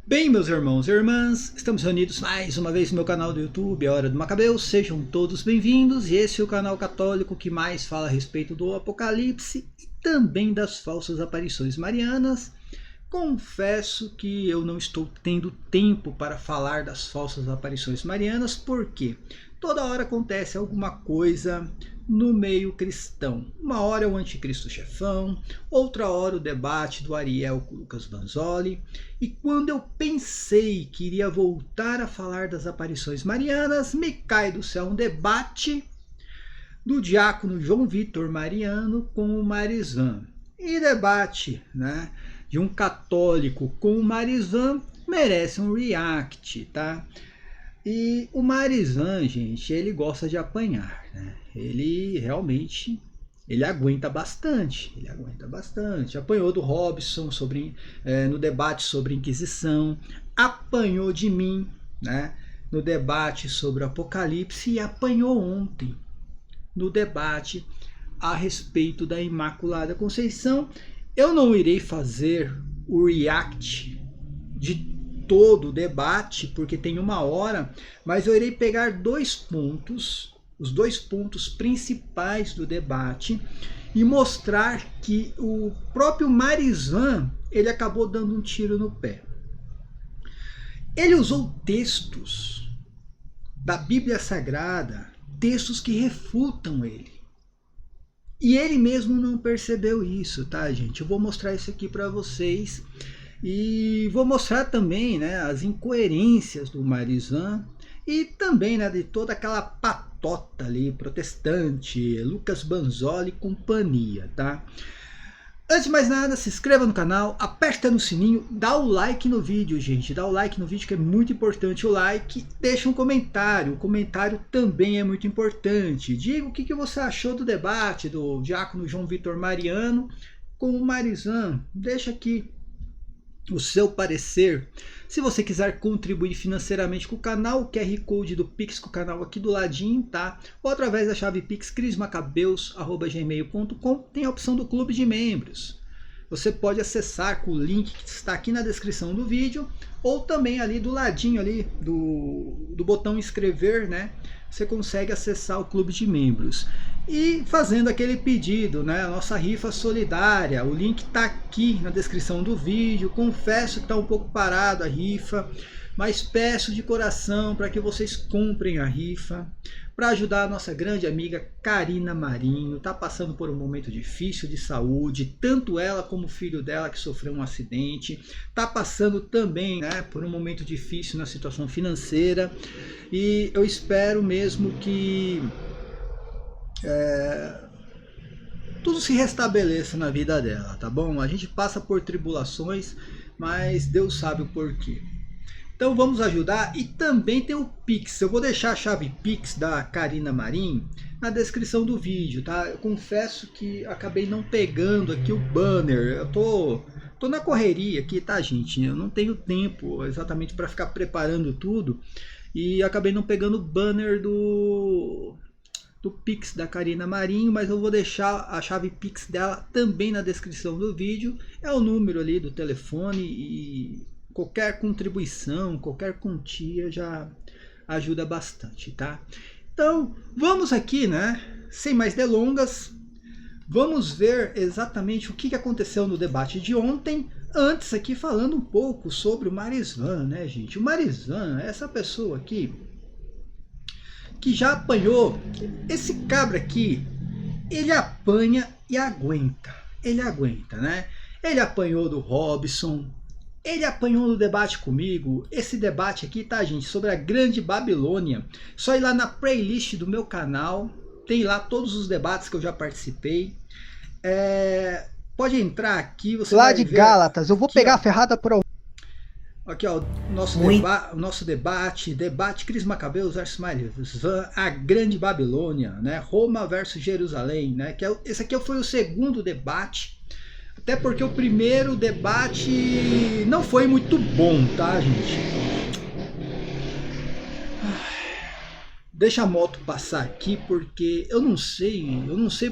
Bem, meus irmãos e irmãs, estamos reunidos mais uma vez no meu canal do YouTube, a Hora do Macabeu. Sejam todos bem-vindos, e esse é o canal católico que mais fala a respeito do Apocalipse e também das falsas aparições marianas. Confesso que eu não estou tendo tempo para falar das falsas aparições marianas, porque toda hora acontece alguma coisa no meio cristão. Uma hora é o anticristo chefão, outra hora o debate do Ariel com Lucas Vanzoli. E quando eu pensei que iria voltar a falar das aparições marianas, me cai do céu um debate do diácono João Vitor Mariano com o Marizan. E debate, né, de um católico com o Marizan merece um react, tá? E o Marizan, gente, ele gosta de apanhar, né? Ele realmente, ele aguenta bastante, Apanhou do Robson no debate sobre Inquisição, apanhou de mim, né, no debate sobre o Apocalipse, e apanhou ontem no debate a respeito da Imaculada Conceição. Eu não irei fazer o react de todo o debate, porque tem uma hora, mas eu irei pegar os dois pontos principais do debate e mostrar que o próprio Marizan, ele acabou dando um tiro no pé. Ele usou textos da Bíblia Sagrada, textos que refutam ele. E ele mesmo não percebeu isso, tá, gente? Eu vou mostrar isso aqui para vocês. E vou mostrar também, né, as incoerências do Marizan e também, né, de toda aquela patota ali, protestante, Lucas Vanzoli e companhia, tá? Antes de mais nada, se inscreva no canal, aperta no sininho, dá o like no vídeo, gente. Dá o like no vídeo, que é muito importante o like. Deixa um comentário, o comentário também é muito importante. Diga o que você achou do debate do diácono João Vitor Mariano com o Marizan. Deixa aqui o seu parecer. Se você quiser contribuir financeiramente com o canal, o QR Code do Pix com o canal aqui do ladinho, tá? Ou através da chave Pix crismacabeus@gmail.com, tem a opção do clube de membros. Você pode acessar com o link que está aqui na descrição do vídeo, ou também ali do ladinho ali do botão inscrever, né? Você consegue acessar o clube de membros. E fazendo aquele pedido, né, a nossa rifa solidária, o link está aqui na descrição do vídeo. Confesso que está um pouco parado a rifa, mas peço de coração para que vocês comprem a rifa, para ajudar a nossa grande amiga Karina Marinho. Está passando por um momento difícil de saúde, tanto ela como o filho dela, que sofreu um acidente. Está passando também, né, por um momento difícil na situação financeira, e eu espero mesmo que tudo se restabeleça na vida dela, tá bom? A gente passa por tribulações, mas Deus sabe o porquê. Então vamos ajudar. E também tem o Pix. Eu vou deixar a chave Pix da Karina Marim na descrição do vídeo, tá? Eu confesso que acabei não pegando aqui o banner. Eu tô na correria aqui, tá, gente? Eu não tenho tempo exatamente para ficar preparando tudo, e acabei não pegando o banner do Pix da Karina Marinho, mas eu vou deixar a chave Pix dela também na descrição do vídeo. É o número ali do telefone, e qualquer contribuição, qualquer quantia já ajuda bastante, tá? Então, vamos aqui, né? Sem mais delongas, vamos ver exatamente o que aconteceu no debate de ontem. Antes aqui falando um pouco sobre o Marizan, né, gente? O Marizan é essa pessoa aqui que já apanhou. Esse cabra aqui, ele apanha e aguenta. Ele aguenta, né? Ele apanhou do Robson, ele apanhou no debate comigo. Esse debate aqui, tá, gente, sobre a Grande Babilônia. Só ir lá na playlist do meu canal, tem lá todos os debates que eu já participei. Pode entrar aqui, você lá vai de ver Gálatas, eu vou aqui, pegar ó, a ferrada por algum. aqui, ó, nosso debate Cris Macabeus versus Marizan, a Grande Babilônia, né? Roma versus Jerusalém, né? Esse aqui foi o segundo debate, até porque o primeiro debate não foi muito bom, tá, gente? Deixa a moto passar aqui, porque eu não sei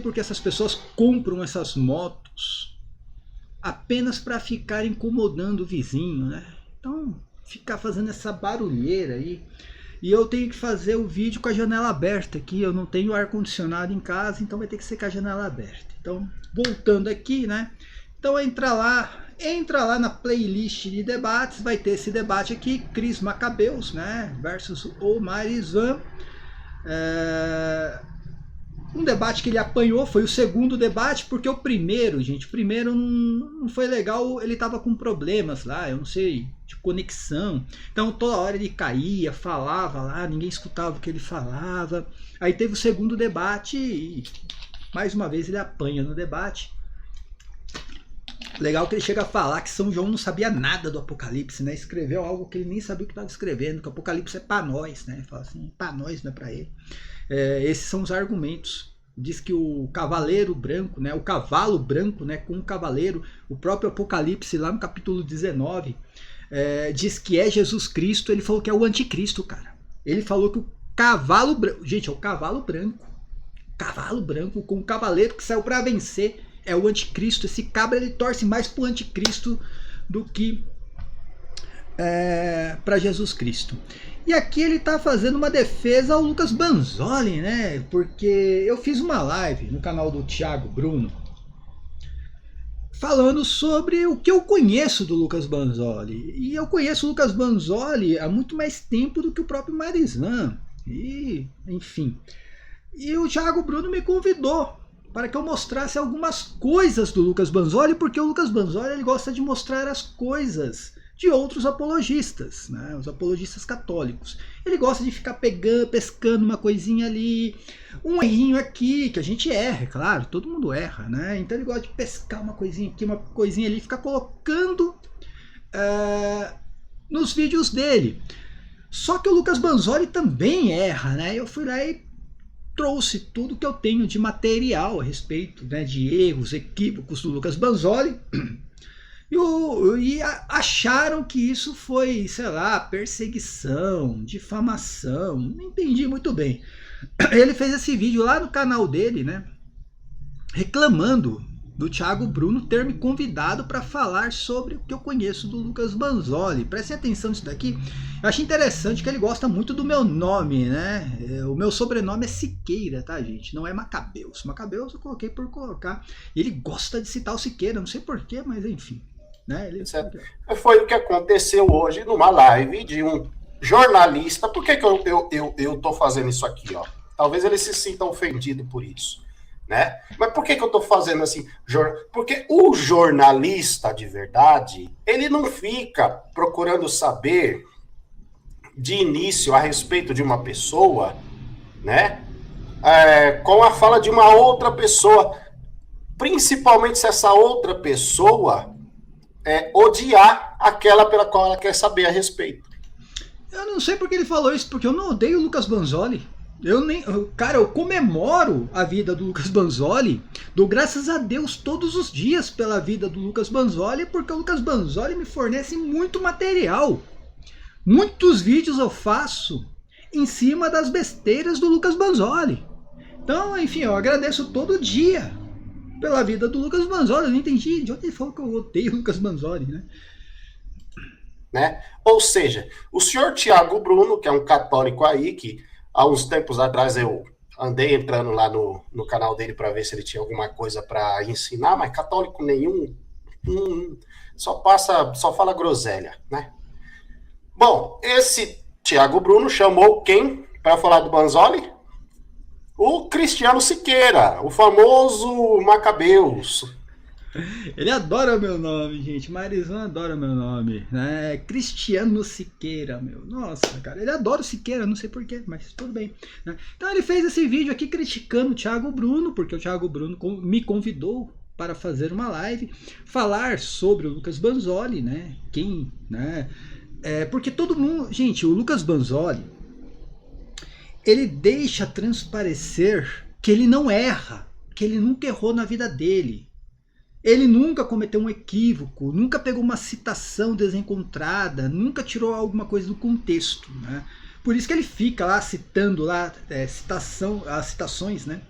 porque essas pessoas compram essas motos apenas para ficar incomodando o vizinho, né? Então, ficar fazendo essa barulheira aí. E eu tenho que fazer o vídeo com a janela aberta aqui. Eu não tenho ar-condicionado em casa, então vai ter que ser com a janela aberta. Então, voltando aqui, né? Então entra lá na playlist de debates, vai ter esse debate aqui, Cris Macabeus, né? Versus o Marizan. Um debate que ele apanhou, foi o segundo debate, porque o primeiro, gente, o primeiro não foi legal, ele tava com problemas lá, eu não sei, de conexão. Então toda hora ele caía, falava lá, ninguém escutava o que ele falava. Aí teve o segundo debate e mais uma vez ele apanha no debate. Legal que ele chega a falar que São João não sabia nada do Apocalipse, né? Escreveu algo que ele nem sabia o que estava escrevendo, que o Apocalipse é para nós, né? Fala assim, para nós, não é para ele. Esses são os argumentos. Diz que o cavaleiro branco, né? O cavalo branco, né? Com o cavaleiro, o próprio Apocalipse, lá no capítulo 19, diz que é Jesus Cristo. Ele falou que é o anticristo, cara. Ele falou que o cavalo branco, gente, é o cavalo branco. Cavalo branco com o cavaleiro que saiu para vencer. É o anticristo. Esse cabra ele torce mais pro anticristo do que para Jesus Cristo. E aqui ele tá fazendo uma defesa ao Lucas Banzoli, né? Porque eu fiz uma live no canal do Thiago Bruno falando sobre o que eu conheço do Lucas Banzoli. E eu conheço o Lucas Banzoli há muito mais tempo do que o próprio Marizan. E, enfim. E o Thiago Bruno me convidou para que eu mostrasse algumas coisas do Lucas Banzoli, porque o Lucas Banzoli ele gosta de mostrar as coisas de outros apologistas, né? Os apologistas católicos. Ele gosta de ficar pescando uma coisinha ali, um errinho aqui, que a gente erra, é claro, todo mundo erra, né? Então ele gosta de pescar uma coisinha aqui, uma coisinha ali, ficar colocando nos vídeos dele. Só que o Lucas Banzoli também erra, né? Eu fui lá e trouxe tudo que eu tenho de material a respeito, né, de erros, equívocos do Lucas Banzoli. E acharam que isso foi, sei lá, perseguição, difamação, não entendi muito bem. Ele fez esse vídeo lá no canal dele, né, reclamando do Thiago Bruno ter me convidado para falar sobre o que eu conheço do Lucas Banzoli. Prestem atenção nisso daqui. Eu acho interessante que ele gosta muito do meu nome, né? O meu sobrenome é Siqueira, tá, gente? Não é Macabeus. Macabeus eu coloquei por colocar. E ele gosta de citar o Siqueira, não sei porquê, mas enfim. Né? Foi o que aconteceu hoje numa live de um jornalista. Por que eu tô fazendo isso aqui, ó? Talvez ele se sinta ofendido por isso. Né? Mas por que eu estou fazendo assim? Porque o jornalista de verdade, ele não fica procurando saber de início a respeito de uma pessoa, né? Com a fala de uma outra pessoa, principalmente se essa outra pessoa odiar aquela pela qual ela quer saber a respeito. Eu não sei porque ele falou isso, porque eu não odeio o Lucas Banzoli. Cara, eu comemoro a vida do Lucas Banzoli, dou graças a Deus todos os dias pela vida do Lucas Banzoli, porque o Lucas Banzoli me fornece muito material. Muitos vídeos eu faço em cima das besteiras do Lucas Banzoli. Então, enfim, eu agradeço todo dia pela vida do Lucas Banzoli. Eu não entendi de onde ele falou que eu odeio o Lucas Banzoli, né? Ou seja, o senhor Thiago Bruno, que é um católico aí, que há uns tempos atrás eu andei entrando lá no canal dele para ver se ele tinha alguma coisa para ensinar, mas católico nenhum, só fala groselha, né? Bom, esse Thiago Bruno chamou quem para falar do Banzoli? O Cristiano Siqueira, o famoso Macabeus. Ele adora meu nome, gente. Marizan adora meu nome, né? Cristiano Siqueira, meu. Nossa, cara, ele adora o Siqueira, não sei porquê, mas tudo bem, né? Então ele fez esse vídeo aqui criticando o Thiago Bruno, porque o Thiago Bruno me convidou para fazer uma live, falar sobre o Lucas Banzoli, né? Porque todo mundo... Gente, o Lucas Banzoli, ele deixa transparecer que ele não erra, que ele nunca errou na vida dele. Ele nunca cometeu um equívoco, nunca pegou uma citação desencontrada, nunca tirou alguma coisa do contexto, né? Por isso que ele fica lá citando lá, as citações, né?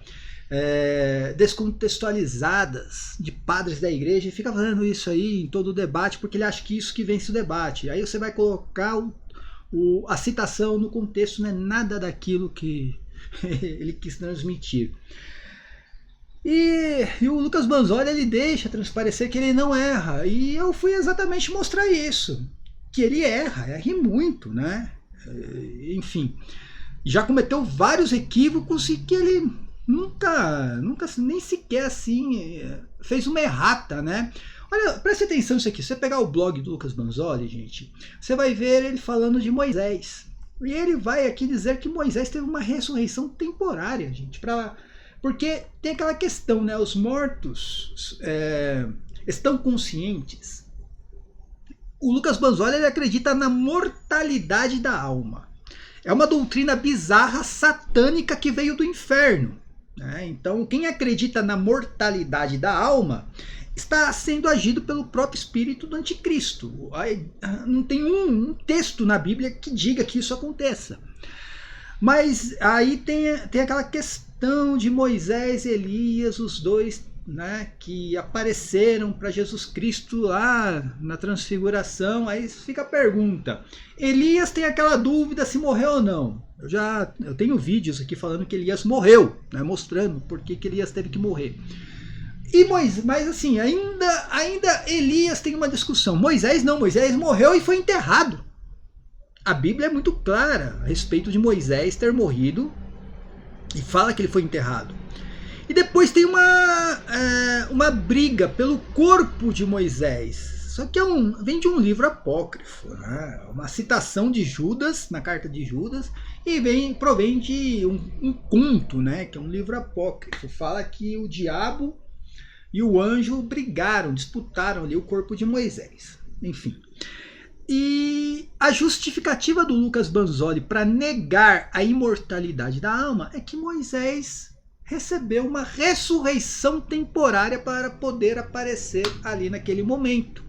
descontextualizadas de padres da igreja, e fica falando isso aí em todo o debate, porque ele acha que isso que vence o debate. Aí você vai colocar a citação no contexto, não é nada daquilo que ele quis transmitir. E o Lucas Banzoli, ele deixa transparecer que ele não erra, e eu fui exatamente mostrar isso, que ele erra e muito, né? Enfim, já cometeu vários equívocos e que ele nunca nem sequer assim fez uma errata, né? Olha, preste atenção nisso aqui. Se você pegar o blog do Lucas Banzoli, gente, você vai ver ele falando de Moisés. E ele vai aqui dizer que Moisés teve uma ressurreição temporária, gente, porque tem aquela questão, né? Os mortos estão conscientes. O Lucas Banzoli, ele acredita na mortalidade da alma. É uma doutrina bizarra, satânica, que veio do inferno, né? Então, quem acredita na mortalidade da alma está sendo agido pelo próprio espírito do anticristo. Não tem um texto na Bíblia que diga que isso aconteça. Mas aí tem aquela questão de Moisés e Elias, os dois, né, que apareceram para Jesus Cristo lá na transfiguração. Aí fica a pergunta: Elias tem aquela dúvida se morreu ou não. Eu tenho vídeos aqui falando que Elias morreu, né, mostrando por que Elias teve que morrer. Mas assim, ainda Elias tem uma discussão. Moisés não, Moisés morreu e foi enterrado. A Bíblia é muito clara a respeito de Moisés ter morrido e fala que ele foi enterrado. E depois tem uma briga pelo corpo de Moisés. Só que vem de um livro apócrifo, né? Uma citação de Judas, na carta de Judas, e provém de um conto, né? Que é um livro apócrifo. Fala que o diabo e o anjo brigaram, disputaram ali o corpo de Moisés. Enfim. E a justificativa do Lucas Banzoli para negar a imortalidade da alma é que Moisés recebeu uma ressurreição temporária para poder aparecer ali naquele momento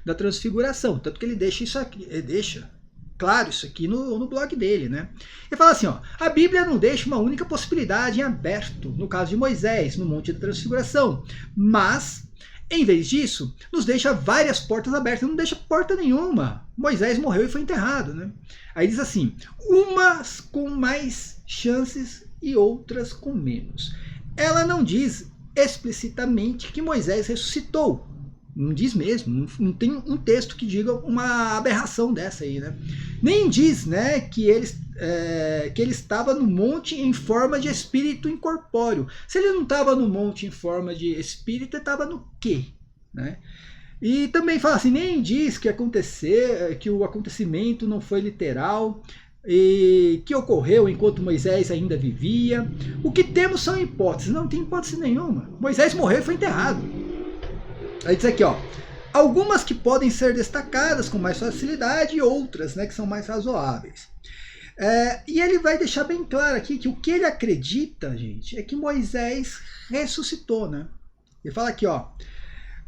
da transfiguração. Tanto que ele deixa claro isso aqui no blog dele, né? Ele fala assim, ó: a Bíblia não deixa uma única possibilidade em aberto, no caso de Moisés, no Monte da Transfiguração, mas, em vez disso, nos deixa várias portas abertas, não deixa porta nenhuma. Moisés morreu e foi enterrado, né? Aí diz assim: umas com mais chances e outras com menos. Ela não diz explicitamente que Moisés ressuscitou. Não diz mesmo, não tem um texto que diga uma aberração dessa aí, né? Nem diz, né, que ele estava no monte em forma de espírito incorpóreo. Se ele não estava no monte em forma de espírito, ele estava no quê? Né? E também fala assim, nem diz que o acontecimento não foi literal, e que ocorreu enquanto Moisés ainda vivia. O que temos são hipóteses. Não tem hipótese nenhuma. Moisés morreu e foi enterrado. Aí diz aqui, ó: algumas que podem ser destacadas com mais facilidade e outras, né, que são mais razoáveis. E ele vai deixar bem claro aqui que o que ele acredita, gente, é que Moisés ressuscitou, né? Ele fala aqui, ó: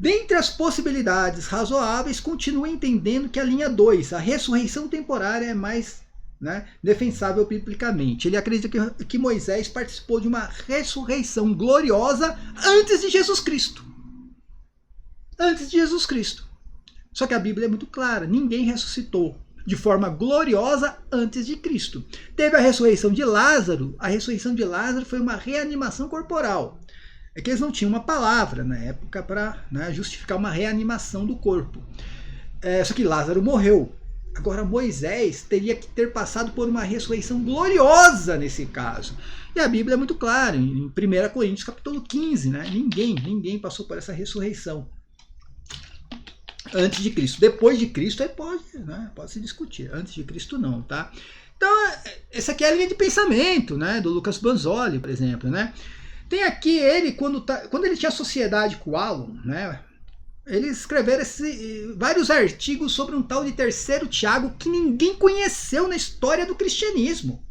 dentre as possibilidades razoáveis, continua entendendo que a linha 2, a ressurreição temporária, é mais, né, defensável biblicamente. Ele acredita que Moisés participou de uma ressurreição gloriosa antes de Jesus Cristo. Antes de Jesus Cristo. Só que a Bíblia é muito clara: ninguém ressuscitou de forma gloriosa antes de Cristo. Teve a ressurreição de Lázaro. A ressurreição de Lázaro foi uma reanimação corporal. É que eles não tinham uma palavra na época para, né, justificar uma reanimação do corpo. Só que Lázaro morreu. Agora Moisés teria que ter passado por uma ressurreição gloriosa nesse caso. E a Bíblia é muito clara, em 1 Coríntios capítulo 15, né? Ninguém passou por essa ressurreição antes de Cristo. Depois de Cristo aí pode se discutir. Antes de Cristo não, tá? Então, essa aqui é a linha de pensamento, né, do Lucas Banzoli, por exemplo, né? Tem aqui ele, quando ele tinha sociedade com o Alan, né? Eles escreveram vários artigos sobre um tal de Terceiro Tiago que ninguém conheceu na história do cristianismo.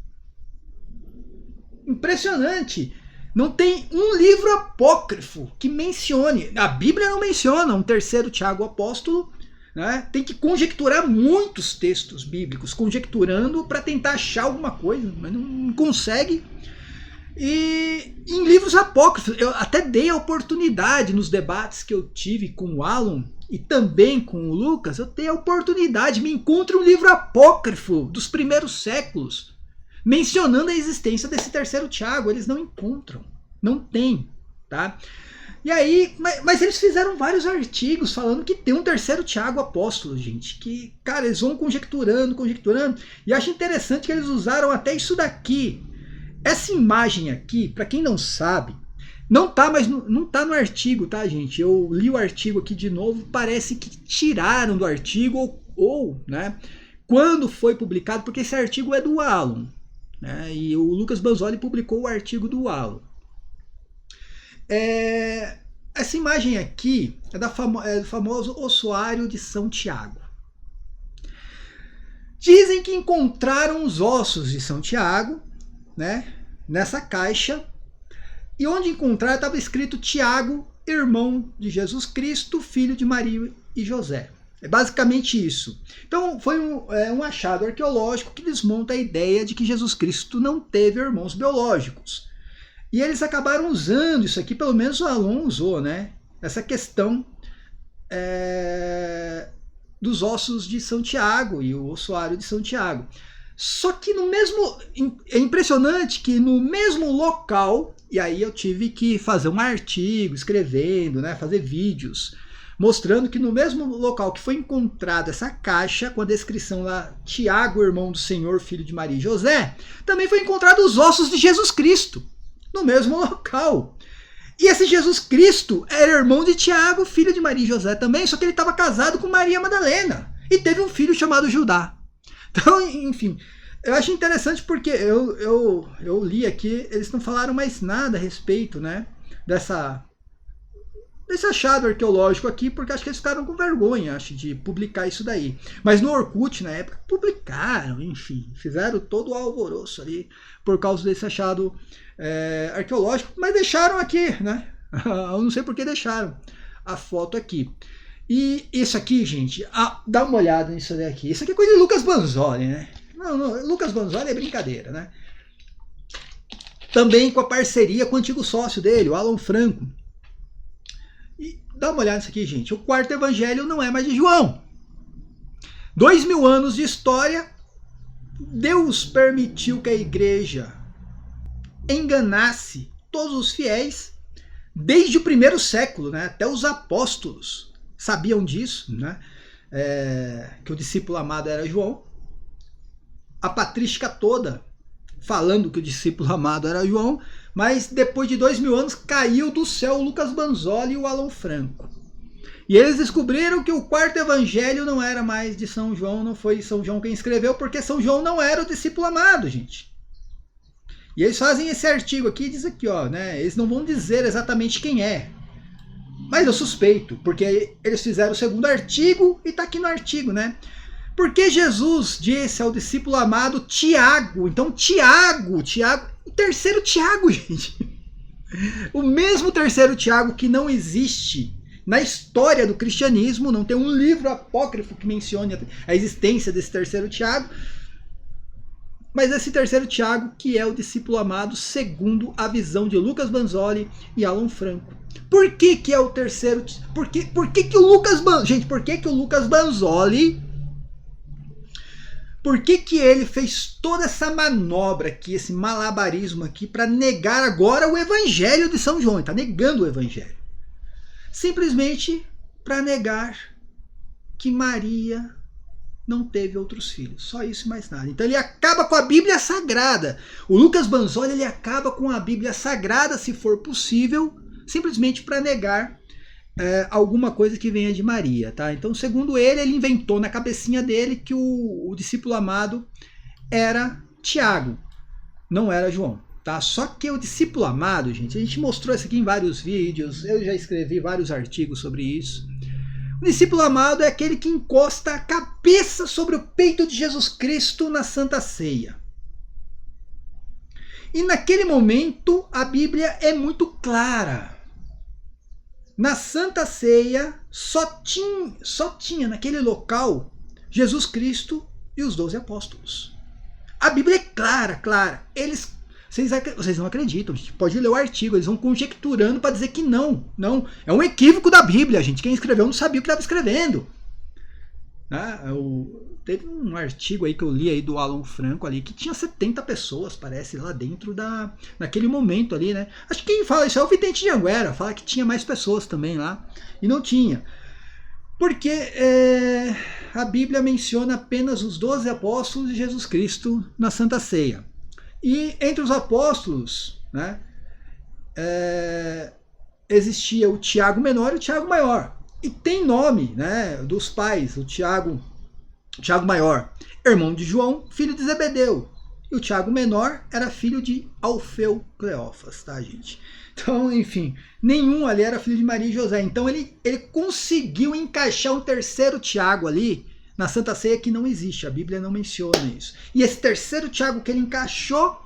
Impressionante. Não tem um livro apócrifo que mencione. A Bíblia não menciona um Terceiro Tiago apóstolo, né? Tem que conjecturar muitos textos bíblicos, conjecturando para tentar achar alguma coisa, mas não consegue. E em livros apócrifos, eu até dei a oportunidade nos debates que eu tive com o Alan e também com o Lucas, eu dei a oportunidade, me encontro um livro apócrifo dos primeiros séculos, mencionando a existência desse terceiro Tiago. Eles não encontram, não tem, tá? E aí, mas eles fizeram vários artigos falando que tem um terceiro Tiago apóstolo, gente. Que, cara, eles vão conjecturando. E eu acho interessante que eles usaram até isso daqui. Essa imagem aqui, para quem não sabe, não tá no artigo, tá, gente? Eu li o artigo aqui de novo, parece que tiraram do artigo ou né, quando foi publicado, porque esse artigo é do Alan, né? E o Lucas Banzoli publicou o artigo do Alan. Essa imagem aqui é do famoso ossuário de São Tiago. Dizem que encontraram os ossos de São Tiago, né, nessa caixa, e onde encontraram estava escrito Tiago, irmão de Jesus Cristo, filho de Maria e José. É basicamente isso. Então foi um achado arqueológico que desmonta a ideia de que Jesus Cristo não teve irmãos biológicos. E eles acabaram usando isso aqui, pelo menos o Alan usou, né? Essa questão dos ossos de São Tiago e o ossuário de São Tiago. Só que no mesmo... É impressionante que no mesmo local, e aí eu tive que fazer um artigo escrevendo, né, fazer vídeos, mostrando que no mesmo local que foi encontrada essa caixa, com a descrição lá, Tiago, irmão do Senhor, filho de Maria e José, também foi encontrado os ossos de Jesus Cristo. No mesmo local. E esse Jesus Cristo era irmão de Tiago, filho de Maria e José também, só que ele estava casado com Maria Madalena e teve um filho chamado Judá. Então, enfim, eu acho interessante porque eu li aqui, eles não falaram mais nada a respeito, né, desse achado arqueológico aqui, porque acho que eles ficaram com vergonha, acho, de publicar isso daí. Mas no Orkut, na época, publicaram, enfim, fizeram todo o alvoroço ali por causa desse achado arqueológico, mas deixaram aqui, né? Eu não sei por que deixaram a foto aqui. E isso aqui, gente, dá uma olhada nisso daqui. Isso aqui é coisa de Lucas Banzoli, né? Não, Lucas Banzoli é brincadeira, né? Também com a parceria com o antigo sócio dele, o Alan Franco. E dá uma olhada nisso aqui, gente. O quarto evangelho não é mais de João. 2000 anos de história, Deus permitiu que a igreja enganasse todos os fiéis desde o primeiro século, né? Até os apóstolos sabiam disso, né? Que o discípulo amado era João. A patrística toda falando que o discípulo amado era João, mas depois de 2000 anos caiu do céu o Lucas Banzoli e o Alan Franco. E eles descobriram que o quarto evangelho não era mais de São João, não foi São João quem escreveu, porque São João não era o discípulo amado, gente. E eles fazem esse artigo aqui, diz aqui, ó, né? Eles não vão dizer exatamente quem é. Mas eu suspeito, porque eles fizeram o segundo artigo e tá aqui no artigo, né? Porque Jesus disse ao discípulo amado Tiago. Então Tiago, o terceiro Tiago, gente. O mesmo terceiro Tiago que não existe na história do cristianismo, não tem um livro apócrifo que mencione a existência desse terceiro Tiago. Mas esse terceiro Tiago que é o discípulo amado segundo a visão de Lucas Banzoli e Alan Franco. Por que que é o terceiro? Por que que o Lucas Banzoli... Gente, por que que o Lucas Banzoli... Por que que ele fez toda essa manobra aqui, esse malabarismo aqui, para negar agora o evangelho de São João? Ele está negando o evangelho. Simplesmente para negar que Maria não teve outros filhos. Só isso e mais nada. Então ele acaba com a Bíblia Sagrada. O Lucas Banzoli, ele acaba com a Bíblia Sagrada, se for possível, simplesmente para negar alguma coisa que venha de Maria, tá? Então, segundo ele inventou na cabecinha dele que o discípulo amado era Tiago, não era João, tá? Só que o discípulo amado, gente, a gente mostrou isso aqui em vários vídeos, eu já escrevi vários artigos sobre isso. O discípulo amado é aquele que encosta a cabeça sobre o peito de Jesus Cristo na Santa Ceia. E naquele momento a Bíblia é muito clara. Na Santa Ceia só tinha naquele local Jesus Cristo e os 12 apóstolos. A Bíblia é clara. Vocês não acreditam, gente. Pode ler o artigo, eles vão conjecturando para dizer que não. É um equívoco da Bíblia, gente. Quem escreveu não sabia o que estava escrevendo. Teve um artigo aí que eu li aí do Alan Franco ali, que tinha 70 pessoas, parece, lá dentro naquele momento ali, né? Acho que quem fala isso é o Vidente de Anguera, fala que tinha mais pessoas também lá, e não tinha. Porque a Bíblia menciona apenas os 12 apóstolos de Jesus Cristo na Santa Ceia. E entre os apóstolos, né, existia o Tiago Menor e o Tiago Maior. E tem nome, né, dos pais, o Tiago Maior, irmão de João, filho de Zebedeu. E o Tiago Menor era filho de Alfeu Cleófas, tá, gente? Então, enfim, nenhum ali era filho de Maria e José. Então ele conseguiu encaixar um terceiro Tiago ali na Santa Ceia que não existe, a Bíblia não menciona isso. E esse terceiro Tiago que ele encaixou,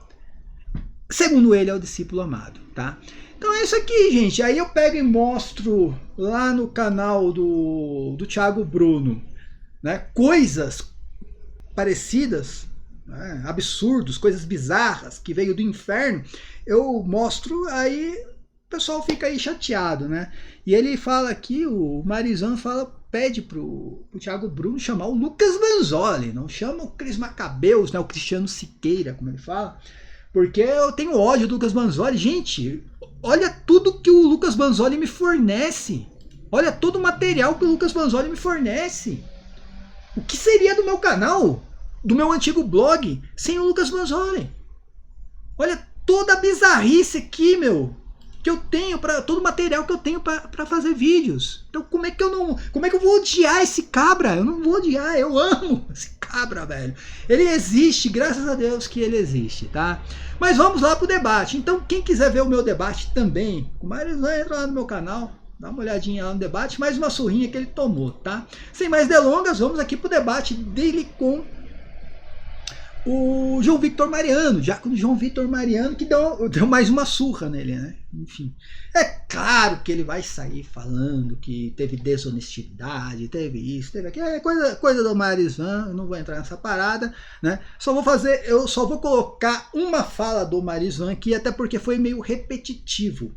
segundo ele, é o discípulo amado, tá? Então é isso aqui, gente. Aí eu pego e mostro lá no canal do Thiago Bruno, né, coisas parecidas, né, absurdos, coisas bizarras que veio do inferno. Eu mostro, aí o pessoal fica aí chateado, né? E ele fala aqui, o Marizan pede pro Thiago Bruno chamar o Lucas Vanzoli, não chama o Cris Macabeus, né, o Cristiano Siqueira, como ele fala, porque eu tenho ódio do Lucas Vanzoli. Gente, olha tudo que o Lucas Vanzoli me fornece, olha todo o material que o Lucas Vanzoli me fornece. O que seria do meu canal, do meu antigo blog, sem o Lucas Vanzoli? Olha toda a bizarrice aqui, meu, que eu tenho, todo o material que eu tenho para fazer vídeos. Então como é que eu vou odiar esse cabra? Eu não vou odiar, eu amo esse cabra, velho. Ele existe, graças a Deus que ele existe, tá? Mas vamos lá pro debate. Então quem quiser ver o meu debate também, o Marizan, entra lá no meu canal, dá uma olhadinha lá no debate, mais uma surrinha que ele tomou, tá? Sem mais delongas, vamos aqui pro debate dele com o João Victor Mariano, diácono João Victor Mariano, que deu mais uma surra nele, né? Enfim, é claro que ele vai sair falando que teve desonestidade, teve isso, teve aquilo, coisa do Marizan, eu não vou entrar nessa parada, né? Eu só vou colocar uma fala do Marizan aqui, até porque foi meio repetitivo.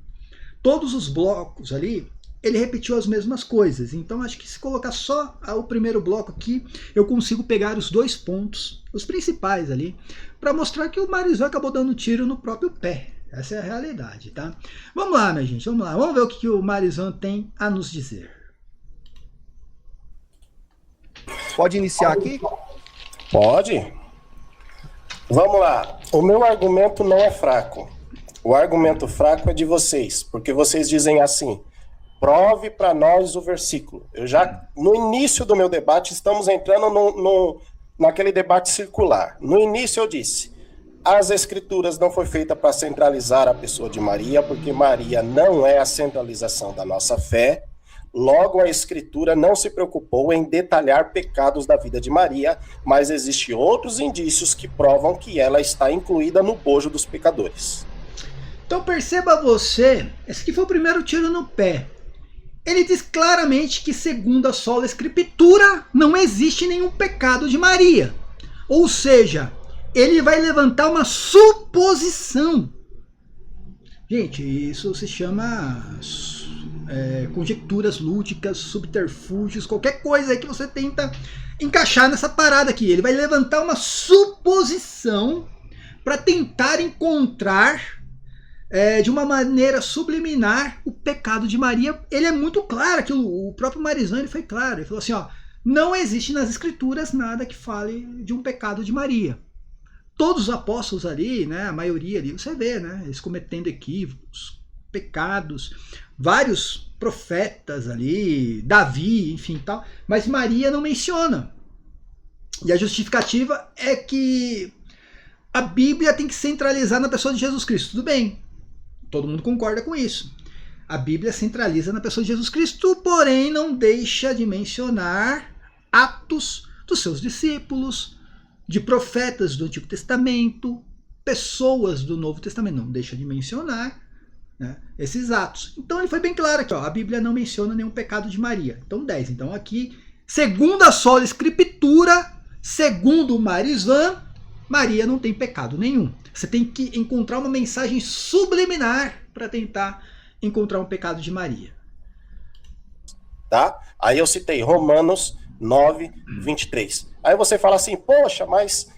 Todos os blocos ali, ele repetiu as mesmas coisas. Então acho que se colocar só o primeiro bloco aqui, eu consigo pegar os 2 pontos, os principais ali, para mostrar que o Marizan acabou dando tiro no próprio pé. Essa é a realidade, tá? Vamos lá, minha gente, vamos lá. Vamos ver o que o Marizan tem a nos dizer. Pode iniciar aqui? Pode. Vamos lá. O meu argumento não é fraco. O argumento fraco é de vocês, porque vocês dizem assim: prove para nós o versículo. No início do meu debate, estamos entrando naquele debate circular. No início eu disse: as escrituras não foi feita para centralizar a pessoa de Maria, porque Maria não é a centralização da nossa fé. Logo, a escritura não se preocupou em detalhar pecados da vida de Maria, mas existem outros indícios que provam que ela está incluída no bojo dos pecadores. Então perceba você, esse aqui foi o primeiro tiro no pé. Ele diz claramente que, segundo a sola escritura, não existe nenhum pecado de Maria. Ou seja, ele vai levantar uma suposição. Gente, isso se chama conjecturas lúdicas, subterfúgios, qualquer coisa aí que você tenta encaixar nessa parada aqui. Ele vai levantar uma suposição para tentar encontrar de uma maneira subliminar o pecado de Maria. Ele é muito claro, que o próprio Marizan ele foi claro, ele falou assim, ó, não existe nas escrituras nada que fale de um pecado de Maria. Todos os apóstolos ali, né, a maioria ali, você vê, né, eles cometendo equívocos, pecados, vários profetas ali, Davi, enfim, tal, mas Maria não menciona. E a justificativa é que a Bíblia tem que centralizar na pessoa de Jesus Cristo. Tudo bem, todo mundo concorda com isso. A Bíblia centraliza na pessoa de Jesus Cristo, porém não deixa de mencionar atos dos seus discípulos, de profetas do Antigo Testamento, pessoas do Novo Testamento. Não deixa de mencionar, né, esses atos. Então ele foi bem claro aqui, ó, a Bíblia não menciona nenhum pecado de Maria. Então 10. Então aqui, segundo a sola escritura, segundo o Marizan, Maria não tem pecado nenhum. Você tem que encontrar uma mensagem subliminar para tentar encontrar um pecado de Maria. Tá? Aí eu citei Romanos 9, 23. Aí você fala assim, poxa, mas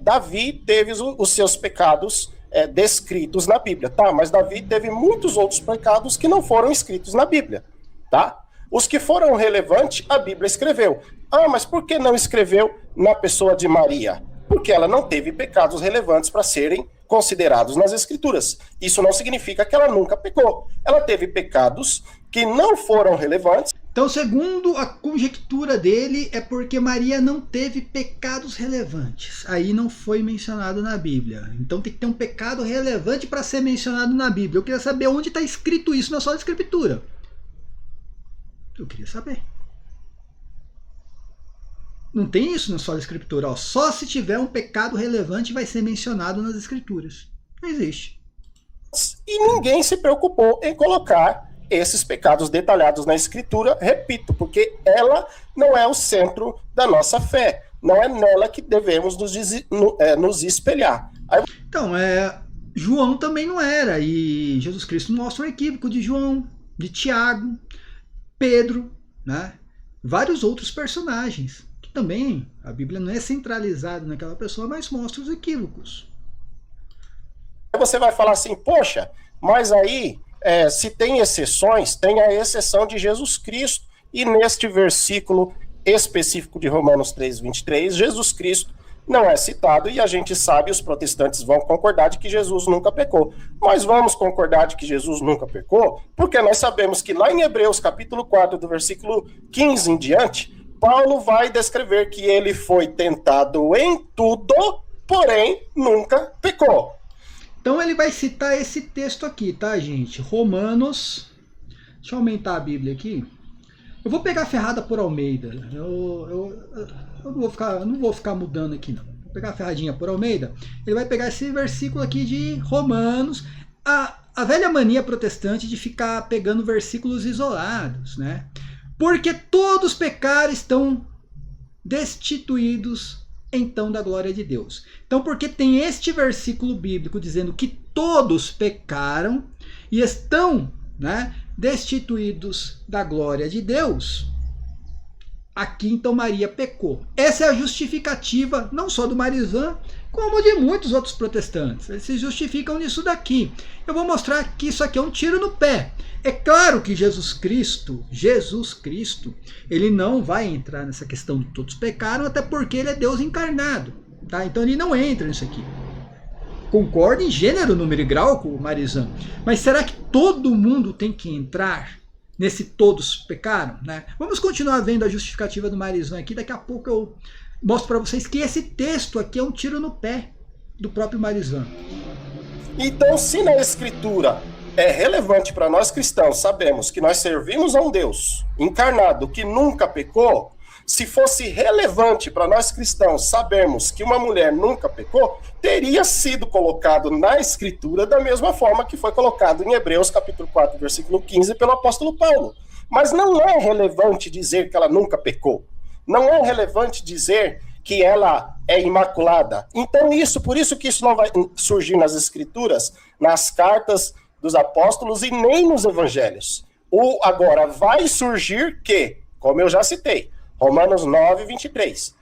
Davi teve os seus pecados descritos na Bíblia. Tá, mas Davi teve muitos outros pecados que não foram escritos na Bíblia. Tá? Os que foram relevantes, a Bíblia escreveu. Ah, mas por que não escreveu na pessoa de Maria? Porque ela não teve pecados relevantes para serem considerados nas Escrituras. Isso não significa que ela nunca pecou. Ela teve pecados que não foram relevantes. Então, segundo a conjectura dele, é porque Maria não teve pecados relevantes. Aí não foi mencionado na Bíblia. Então tem que ter um pecado relevante para ser mencionado na Bíblia. Eu queria saber onde está escrito isso na sua Escritura. Eu queria saber. Não tem isso na sua Escritura. Ó. Só se tiver um pecado relevante vai ser mencionado nas Escrituras. Não existe. E ninguém se preocupou em colocar esses pecados detalhados na Escritura, repito, porque ela não é o centro da nossa fé. Não é nela que devemos nos espelhar. Aí... Então, João também não era. E Jesus Cristo mostra o equívoco de João, de Tiago, Pedro, né? Vários outros personagens. Que também a Bíblia não é centralizada naquela pessoa, mas mostra os equívocos. Você vai falar assim, poxa, mas aí... se tem exceções, tem a exceção de Jesus Cristo. E neste versículo específico de Romanos 3:23, Jesus Cristo não é citado e a gente sabe, os protestantes vão concordar de que Jesus nunca pecou. Mas vamos concordar de que Jesus nunca pecou, porque nós sabemos que lá em Hebreus capítulo 4, do versículo 15 em diante, Paulo vai descrever que ele foi tentado em tudo, porém nunca pecou. Então ele vai citar esse texto aqui, tá, gente? Romanos. Deixa eu aumentar a Bíblia aqui. Eu vou pegar a ferrada por Almeida. Eu não vou ficar mudando aqui, não. Vou pegar a ferradinha por Almeida. Ele vai pegar esse versículo aqui de Romanos. A velha mania protestante de ficar pegando versículos isolados, né? Porque todos pecaram, estão destituídos então da glória de Deus. Então, porque tem este versículo bíblico dizendo que todos pecaram e estão, né, destituídos da glória de Deus, aqui então Maria pecou. Essa é a justificativa não só do Marizan, como de muitos outros protestantes. Eles se justificam nisso daqui. Eu vou mostrar que isso aqui é um tiro no pé. É claro que Jesus Cristo, ele não vai entrar nessa questão de todos pecaram, até porque ele é Deus encarnado. Tá? Então ele não entra nisso aqui. Concordo em gênero, número e grau com o Marizan. Mas será que todo mundo tem que entrar nesse todos pecaram? Né? Vamos continuar vendo a justificativa do Marizan aqui. Daqui a pouco eu mostro para vocês que esse texto aqui é um tiro no pé do próprio Marizan. Então, se na Escritura é relevante para nós cristãos, sabemos que nós servimos a um Deus encarnado que nunca pecou, se fosse relevante para nós cristãos sabermos que uma mulher nunca pecou, teria sido colocado na Escritura da mesma forma que foi colocado em Hebreus capítulo 4, versículo 15 pelo apóstolo Paulo. Mas não é relevante dizer que ela nunca pecou. Não é relevante dizer que ela é imaculada. Então por isso que isso não vai surgir nas Escrituras, nas cartas dos apóstolos e nem nos evangelhos. Agora vai surgir que, como eu já citei, Romanos 9, 23.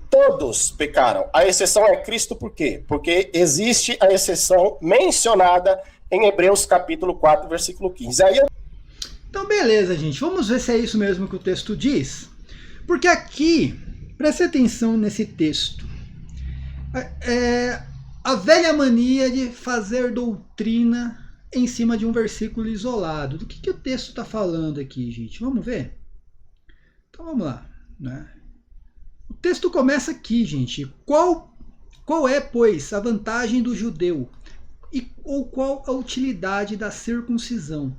Todos pecaram. A exceção é Cristo, por quê? Porque existe a exceção mencionada em Hebreus capítulo 4, versículo 15. Então beleza, gente. Vamos ver se é isso mesmo que o texto diz. Porque aqui, preste atenção nesse texto. A velha mania de fazer doutrina em cima de um versículo isolado. Do que o texto está falando aqui, gente? Vamos ver? Então vamos lá. Né? O texto começa aqui, gente. Qual é, pois, a vantagem do judeu? Ou qual a utilidade da circuncisão?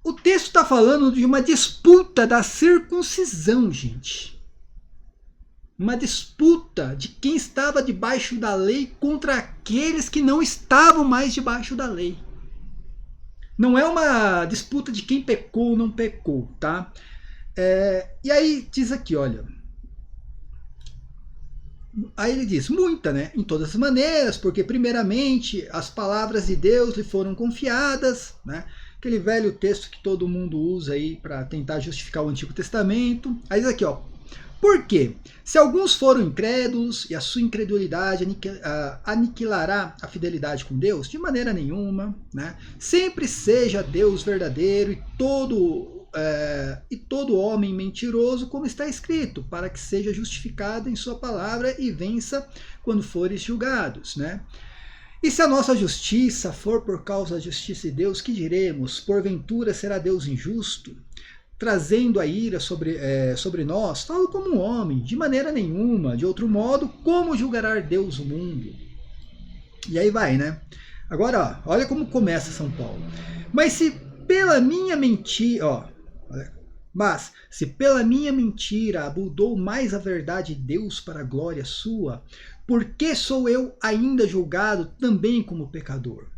O texto está falando de uma disputa da circuncisão, gente. Uma disputa de quem estava debaixo da lei contra aqueles que não estavam mais debaixo da lei. Não é uma disputa de quem pecou ou não pecou, tá? E aí diz aqui, olha. Aí ele diz, muita, né? Em todas as maneiras, porque primeiramente as palavras de Deus lhe foram confiadas, né? Aquele velho texto que todo mundo usa aí para tentar justificar o Antigo Testamento. Aí diz aqui, ó. Por quê? Se alguns foram incrédulos e a sua incredulidade aniquilará a fidelidade com Deus? De maneira nenhuma, né? Sempre seja Deus verdadeiro e todo homem mentiroso, como está escrito, para que seja justificado em sua palavra e vença quando fores julgados, né? E se a nossa justiça for por causa da justiça de Deus, que diremos? Porventura será Deus injusto, trazendo a ira sobre nós, tal como um homem? De maneira nenhuma. De outro modo, como julgará Deus o mundo? E aí vai, né? Agora, ó, olha como começa São Paulo. Mas se pela minha mentira, mas se pela minha mentira abundou mais a verdade de Deus para a glória sua, por que sou eu ainda julgado também como pecador?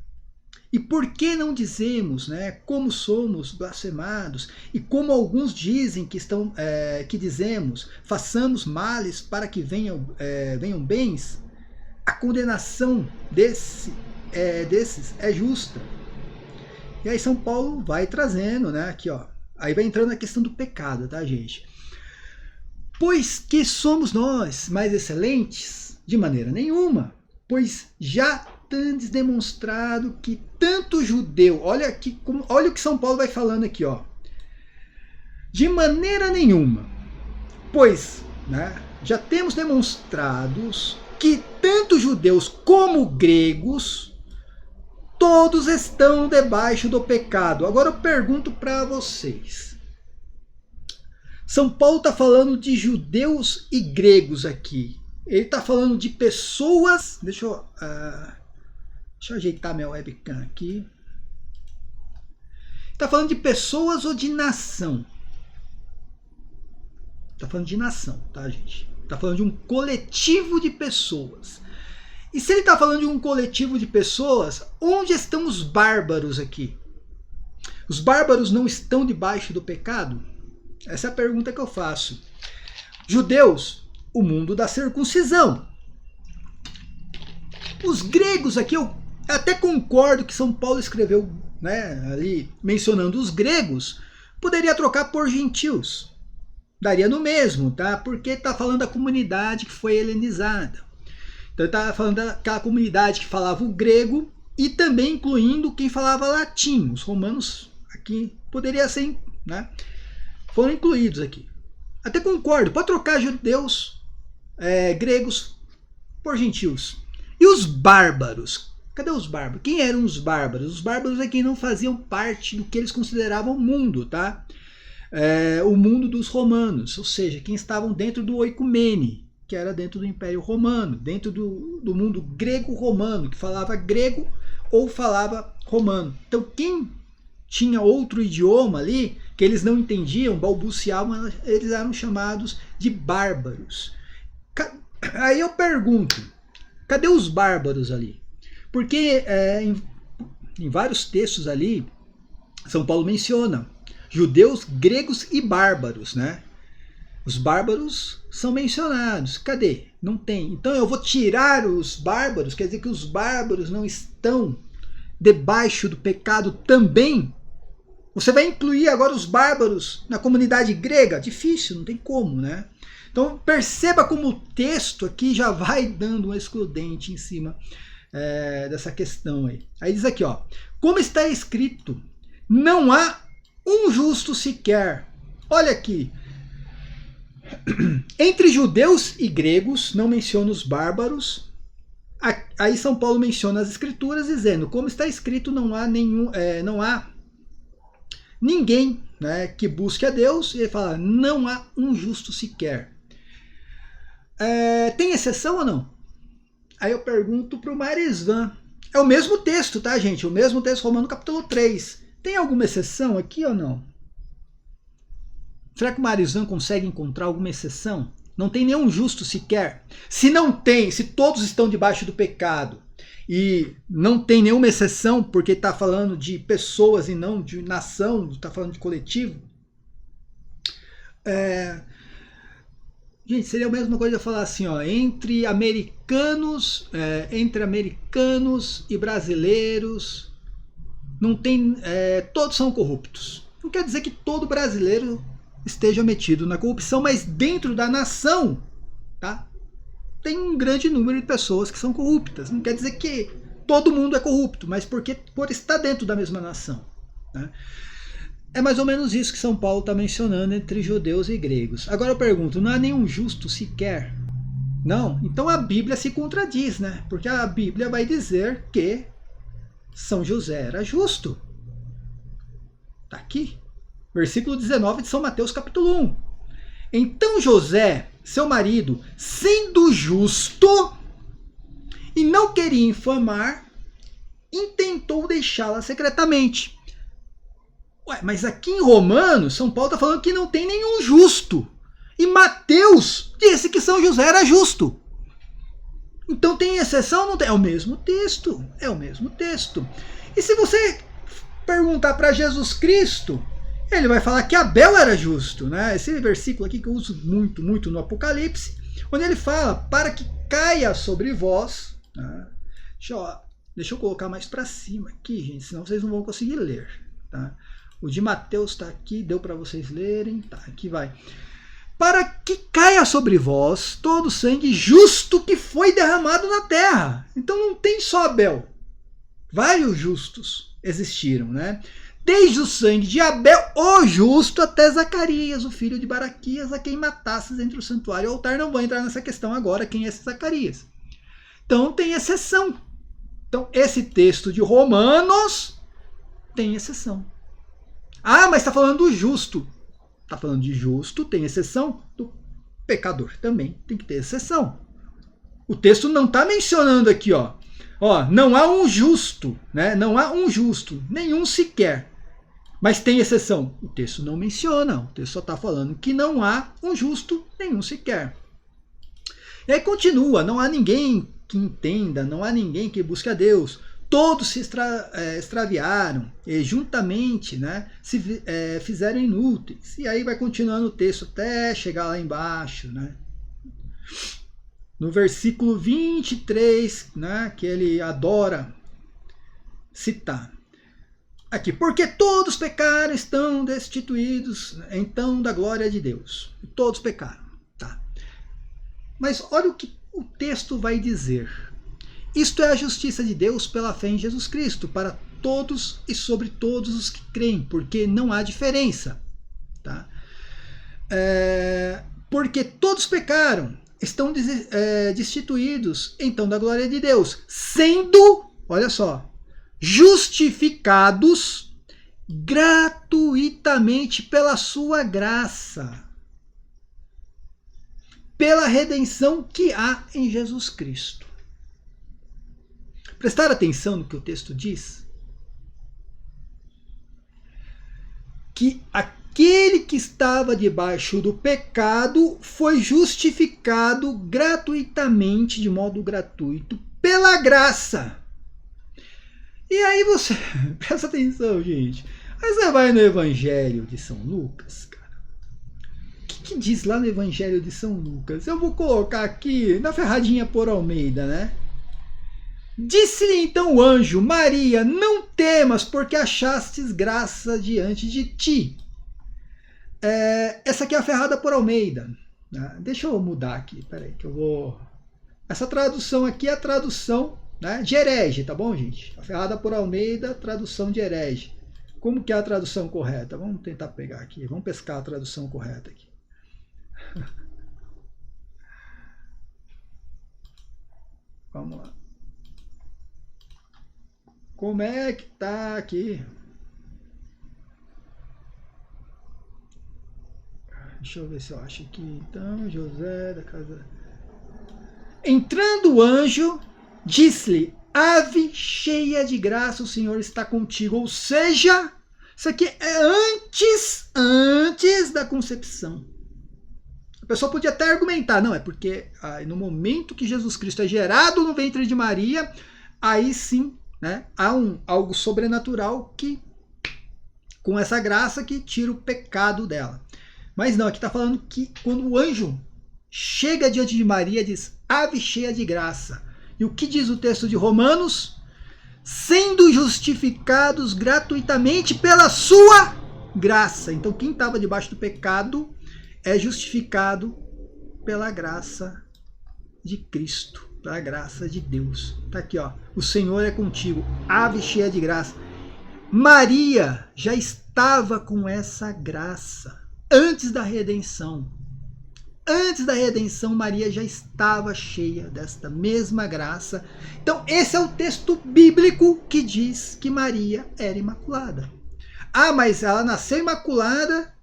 E por que não dizemos, né, como somos blasfemados, e como alguns dizem que dizemos, façamos males para que venham bens? A condenação desses é justa. E aí São Paulo vai trazendo, né, aqui, ó, aí vai entrando na questão do pecado, tá, gente? Pois que somos nós mais excelentes? De maneira nenhuma, pois já tendes demonstrado que tanto judeu, olha o que São Paulo vai falando aqui, ó. De maneira nenhuma, pois, né, já temos demonstrados que tanto judeus como gregos, todos estão debaixo do pecado. Agora eu pergunto para vocês. São Paulo está falando de judeus e gregos aqui. Ele está falando de pessoas... Deixa eu ajeitar minha webcam aqui. Está falando de pessoas ou de nação? Está falando de nação, tá, gente? Está falando de um coletivo de pessoas. E se ele está falando de um coletivo de pessoas, onde estão os bárbaros aqui? Os bárbaros não estão debaixo do pecado? Essa é a pergunta que eu faço. Judeus, o mundo da circuncisão. Os gregos aqui, eu até concordo que São Paulo escreveu, né, ali mencionando os gregos, poderia trocar por gentios. Daria no mesmo, tá? Porque está falando da comunidade que foi helenizada. Então ele está falando daquela comunidade que falava o grego e também incluindo quem falava latim. Os romanos aqui poderia ser, né? Foram incluídos aqui. Até concordo, pode trocar judeus, gregos por gentios. E os bárbaros? Cadê os bárbaros? Quem eram os bárbaros? Os bárbaros é quem não faziam parte do que eles consideravam mundo, tá? O mundo dos romanos, ou seja, quem estavam dentro do oicumene, que era dentro do Império Romano, dentro do mundo grego-romano, que falava grego ou falava romano. Então quem tinha outro idioma ali, que eles não entendiam, balbuciavam, eles eram chamados de bárbaros. Aí eu pergunto, cadê os bárbaros ali? Porque em vários textos ali, São Paulo menciona judeus, gregos e bárbaros, né? Os bárbaros são mencionados. Cadê? Não tem. Então eu vou tirar os bárbaros, quer dizer que os bárbaros não estão debaixo do pecado também? Você vai incluir agora os bárbaros na comunidade grega? Difícil, não tem como, né? Então perceba como o texto aqui já vai dando um excludente em cima dessa questão aí. Aí diz aqui, ó, como está escrito, não há um justo sequer. Olha aqui. Entre judeus e gregos, não menciona os bárbaros. Aí São Paulo menciona as escrituras dizendo, como está escrito, não há ninguém, né, que busque a Deus. E ele fala, não há um justo sequer. Tem exceção ou não? Aí eu pergunto para o Marisvan. É o mesmo texto, tá, gente? O mesmo texto, Romano capítulo 3. Tem alguma exceção aqui ou não? Será que o Marisvan consegue encontrar alguma exceção? Não tem nenhum justo sequer. Se não tem, se todos estão debaixo do pecado e não tem nenhuma exceção, porque está falando de pessoas e não de nação, está falando de coletivo. Gente, seria a mesma coisa falar assim, ó, entre americanos e brasileiros, não tem, todos são corruptos. Não quer dizer que todo brasileiro esteja metido na corrupção, mas dentro da nação, tá? Tem um grande número de pessoas que são corruptas. Não quer dizer que todo mundo é corrupto, mas por estar dentro da mesma nação, né? É mais ou menos isso que São Paulo está mencionando entre judeus e gregos. Agora eu pergunto, não há nenhum justo sequer? Não? Então a Bíblia se contradiz, né? Porque a Bíblia vai dizer que São José era justo. Está aqui. Versículo 19 de São Mateus, capítulo 1. Então José, seu marido, sendo justo e não queria infamar, intentou deixá-la secretamente. Ué, mas aqui em Romanos, São Paulo está falando que não tem nenhum justo. E Mateus disse que São José era justo. Então tem exceção? Não tem. É o mesmo texto. É o mesmo texto. E se você perguntar para Jesus Cristo, ele vai falar que Abel era justo, né? Esse versículo aqui que eu uso muito, muito no Apocalipse, onde ele fala, para que caia sobre vós, né? Deixa eu colocar mais para cima aqui, gente, senão vocês não vão conseguir ler, tá? O de Mateus está aqui, deu para vocês lerem, tá? Aqui vai. Para que caia sobre vós todo o sangue justo que foi derramado na terra. Então não tem só Abel. Vários justos existiram, né? Desde o sangue de Abel, o justo, até Zacarias, o filho de Baraquias, a quem matasses entre o santuário e o altar. Não vou entrar nessa questão agora, quem é esse Zacarias. Então tem exceção. Então esse texto de Romanos tem exceção. Ah, mas está falando do justo. Está falando de justo, tem exceção. Do pecador também tem que ter exceção. O texto não está mencionando aqui, ó, não há um justo, né? Não há um justo, nenhum sequer. Mas tem exceção. O texto não menciona, o texto só está falando que não há um justo, nenhum sequer. E aí continua, não há ninguém que entenda, não há ninguém que busque a Deus. Todos se extraviaram e juntamente, né, se fizeram inúteis. E aí vai continuando o texto até chegar lá embaixo, né? No versículo 23, né, que ele adora citar. Aqui, porque todos pecaram, estão destituídos, então, da glória de Deus. Todos pecaram. Tá. Mas olha o que o texto vai dizer. Isto é a justiça de Deus pela fé em Jesus Cristo, para todos e sobre todos os que creem, porque não há diferença. Tá? Porque todos pecaram, estão destituídos, então, da glória de Deus, sendo, olha só, justificados gratuitamente pela sua graça, pela redenção que há em Jesus Cristo. Prestar atenção no que o texto diz? Que aquele que estava debaixo do pecado foi justificado gratuitamente, de modo gratuito, pela graça. E aí você, presta atenção, gente. Aí você vai no Evangelho de São Lucas, cara. O que diz lá no Evangelho de São Lucas? Eu vou colocar aqui na ferradinha por Almeida, né? Disse-lhe então o anjo, Maria, não temas, porque achastes graça diante de ti. Essa aqui é a ferrada por Almeida. Deixa eu mudar aqui, peraí, que eu vou... Essa tradução aqui é a tradução, né, de herege, tá bom, gente? A ferrada por Almeida, tradução de herege. Como que é a tradução correta? Vamos tentar pegar aqui, vamos pescar a tradução correta aqui. Vamos lá. Como é que tá aqui? Deixa eu ver se eu acho aqui. Então, José da casa... Entrando o anjo, disse-lhe, ave cheia de graça, o Senhor está contigo. Ou seja, isso aqui é antes da concepção. A pessoa podia até argumentar, não, é porque no momento que Jesus Cristo é gerado no ventre de Maria, aí sim, né, há algo sobrenatural que, com essa graça, que tira o pecado dela. Mas não, aqui está falando que quando o anjo chega diante de Maria e diz, ave cheia de graça. E o que diz o texto de Romanos? Sendo justificados gratuitamente pela sua graça. Então quem estava debaixo do pecado é justificado pela graça de Cristo, pela graça de Deus. Está aqui, ó. O Senhor é contigo, ave cheia de graça. Maria já estava com essa graça antes da redenção. Antes da redenção, Maria já estava cheia desta mesma graça. Então, esse é o texto bíblico que diz que Maria era imaculada. Ah, mas ela nasceu imaculada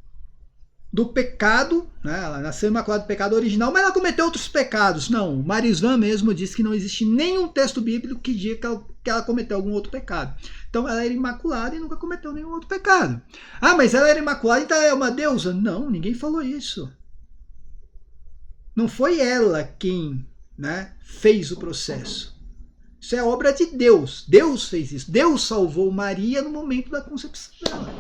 do pecado, né? Ela nasceu imaculada do pecado original, mas ela cometeu outros pecados. Não, Marisvan mesmo diz que não existe nenhum texto bíblico que diga que ela cometeu algum outro pecado. Então, ela era imaculada e nunca cometeu nenhum outro pecado. Ah, mas ela era imaculada, então ela é uma deusa? Não, ninguém falou isso. Não foi ela quem, né, fez o processo. Isso é obra de Deus. Deus fez isso. Deus salvou Maria no momento da concepção dela.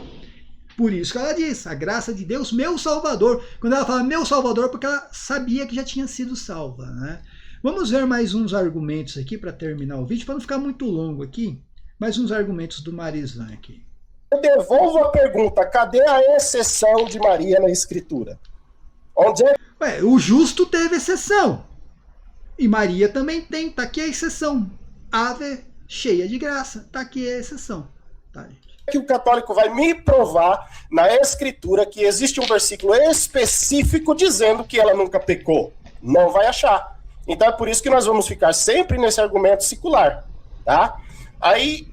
Por isso que ela diz, a graça de Deus, meu Salvador. Quando ela fala meu Salvador, porque ela sabia que já tinha sido salva, né? Vamos ver mais uns argumentos aqui para terminar o vídeo, para não ficar muito longo aqui. Mais uns argumentos do Marisvan aqui. Eu devolvo a pergunta, cadê a exceção de Maria na Escritura? Onde é? Ué, o justo teve exceção. E Maria também tem. Está aqui a exceção. Ave cheia de graça. Está aqui a exceção. Tá, gente? Que o católico vai me provar na Escritura que existe um versículo específico dizendo que ela nunca pecou? Não vai achar. Então é por isso que nós vamos ficar sempre nesse argumento secular. Tá? Aí,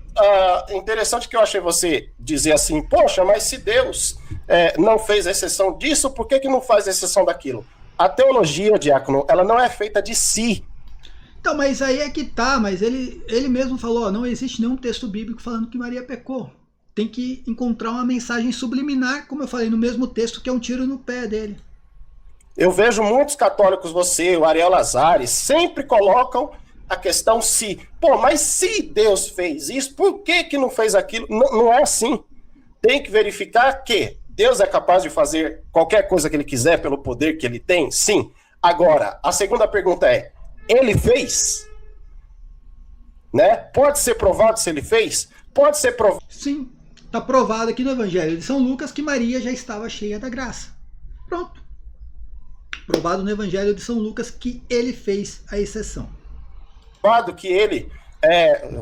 interessante que eu achei você dizer assim, poxa, mas se Deus não fez exceção disso, por que não faz exceção daquilo? A teologia, diácono, ela não é feita de si. Então, mas aí é que tá, mas ele mesmo falou, ó, não existe nenhum texto bíblico falando que Maria pecou. Tem que encontrar uma mensagem subliminar, como eu falei, no mesmo texto, que é um tiro no pé dele. Eu vejo muitos católicos, você, o Ariel Lazares, sempre colocam a questão se. Pô, mas se Deus fez isso, por que não fez aquilo? Não é assim. Tem que verificar que Deus é capaz de fazer qualquer coisa que ele quiser pelo poder que ele tem? Sim. Agora, a segunda pergunta é, ele fez? Né? Pode ser provado se ele fez? Pode ser provado. Sim, está provado aqui no Evangelho de São Lucas que Maria já estava cheia da graça. Pronto. Provado no Evangelho de São Lucas que ele fez a exceção. Provado que ele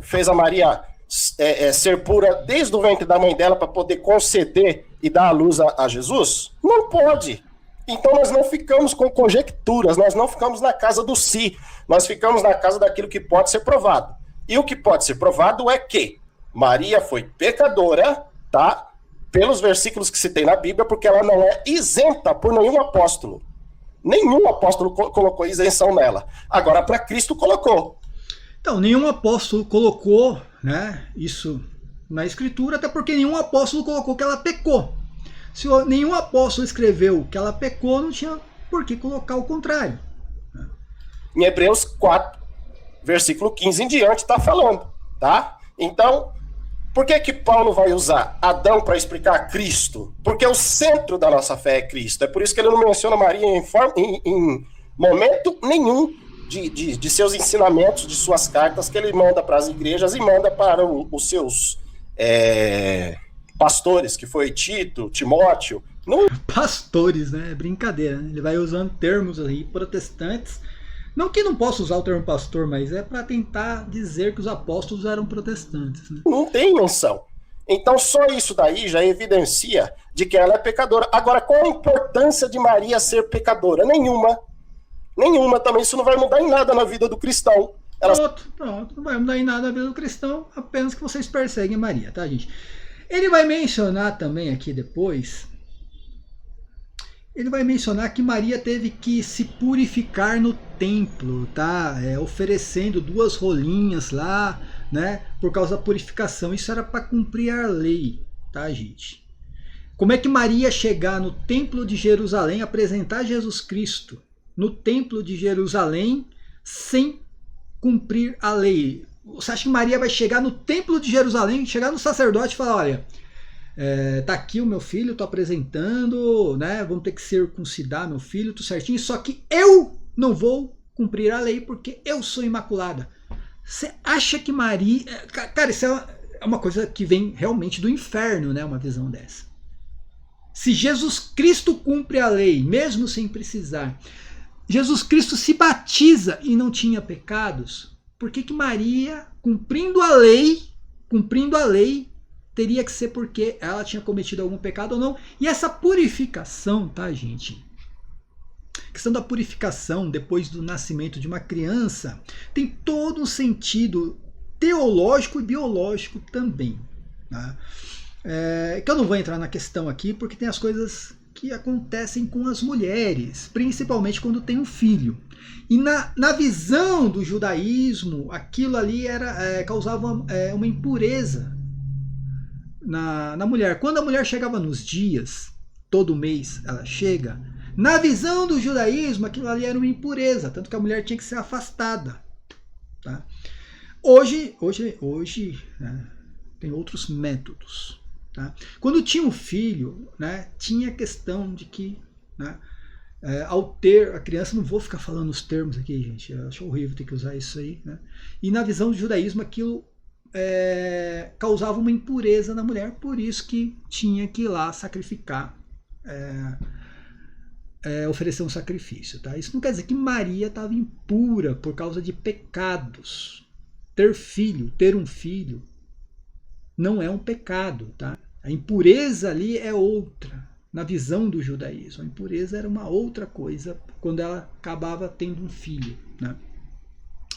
fez a Maria ser pura desde o ventre da mãe dela para poder conceder e dar a luz a Jesus? Não pode. Então nós não ficamos com conjecturas, nós não ficamos na casa do si, nós ficamos na casa daquilo que pode ser provado. E o que pode ser provado é que Maria foi pecadora, tá? Pelos versículos que se tem na Bíblia, porque ela não é isenta por nenhum apóstolo. Nenhum apóstolo colocou isenção nela. Agora, para Cristo, colocou. Então, nenhum apóstolo colocou, né, isso na Escritura, até porque nenhum apóstolo colocou que ela pecou. Se nenhum apóstolo escreveu que ela pecou, não tinha por que colocar o contrário. Em Hebreus 4, versículo 15 em diante, está falando, tá? Então, por que Paulo vai usar Adão para explicar Cristo? Porque o centro da nossa fé é Cristo. É por isso que ele não menciona Maria em momento nenhum de seus ensinamentos, de suas cartas que ele manda para as igrejas e manda para os seus pastores, que foi Tito, Timóteo. Não... Pastores, né? É brincadeira, né? Ele vai usando termos aí protestantes. Não que não possa usar o termo pastor, mas é para tentar dizer que os apóstolos eram protestantes. Né? Não tem menção. Então só isso daí já evidencia de que ela é pecadora. Agora, qual a importância de Maria ser pecadora? Nenhuma. Nenhuma também. Isso não vai mudar em nada na vida do cristão. Pronto. Não vai mudar em nada na vida do cristão, apenas que vocês perseguem Maria, tá, gente? Ele vai mencionar também aqui depois... Ele vai mencionar que Maria teve que se purificar no templo, tá? Oferecendo 2 rolinhas lá, né? Por causa da purificação. Isso era para cumprir a lei, tá, gente? Como é que Maria chegar no templo de Jerusalém, apresentar Jesus Cristo no templo de Jerusalém sem cumprir a lei? Você acha que Maria vai chegar no templo de Jerusalém, chegar no sacerdote e falar, olha, tá aqui o meu filho, tô apresentando, né? Vamos ter que circuncidar meu filho, tudo certinho, só que eu não vou cumprir a lei porque eu sou imaculada. Você acha que Maria... Cara, isso é uma coisa que vem realmente do inferno, né? Uma visão dessa. Se Jesus Cristo cumpre a lei, mesmo sem precisar, Jesus Cristo se batiza e não tinha pecados, por que Maria, cumprindo a lei, teria que ser porque ela tinha cometido algum pecado ou não? E essa purificação, tá, gente? A questão da purificação depois do nascimento de uma criança tem todo um sentido teológico e biológico também. Tá? Que eu não vou entrar na questão aqui porque tem as coisas que acontecem com as mulheres, principalmente quando tem um filho. E na visão do judaísmo, aquilo ali causava uma impureza na mulher. Quando a mulher chegava nos dias, todo mês ela chega, na visão do judaísmo, aquilo ali era uma impureza, tanto que a mulher tinha que ser afastada. Tá? Hoje né, tem outros métodos. Tá? Quando tinha um filho, né, tinha a questão de que, né, ao ter a criança, não vou ficar falando os termos aqui, gente, eu acho horrível ter que usar isso aí, né? E na visão do judaísmo aquilo causava uma impureza na mulher, por isso que tinha que ir lá sacrificar, oferecer um sacrifício. Tá? Isso não quer dizer que Maria estava impura por causa de pecados. Ter um filho não é um pecado, tá? A impureza ali é outra, na visão do judaísmo. A impureza era uma outra coisa quando ela acabava tendo um filho, né?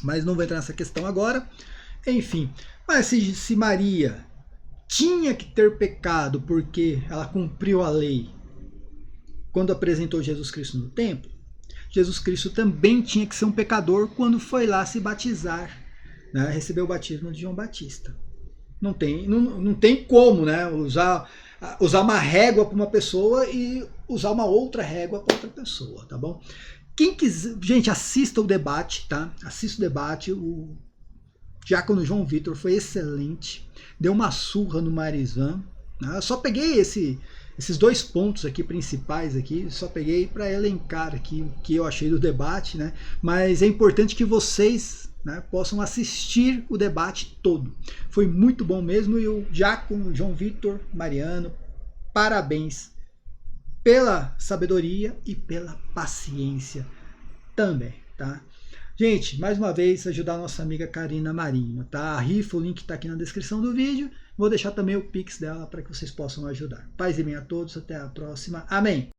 Mas não vou entrar nessa questão agora. Enfim, mas se Maria tinha que ter pecado porque ela cumpriu a lei quando apresentou Jesus Cristo no templo, Jesus Cristo também tinha que ser um pecador quando foi lá se batizar, né? Recebeu o batismo de João Batista. Não tem como, né, usar uma régua para uma pessoa e usar uma outra régua para outra pessoa, tá bom? Quem quiser, gente, assista o debate, tá? Assista o debate. O diácono João Vitor foi excelente, deu uma surra no Marizan. Né? Eu só peguei esses 2 pontos aqui principais aqui, só peguei para elencar aqui o que eu achei do debate, né? Mas é importante que vocês, né, possam assistir o debate todo. Foi muito bom mesmo e o diácono João Vitor Mariano, parabéns pela sabedoria e pela paciência também, tá? Gente, mais uma vez ajudar a nossa amiga Karina Marinho, tá? A rifa, o link está aqui na descrição do vídeo. Vou deixar também o Pix dela para que vocês possam ajudar. Paz e bem a todos, até a próxima. Amém!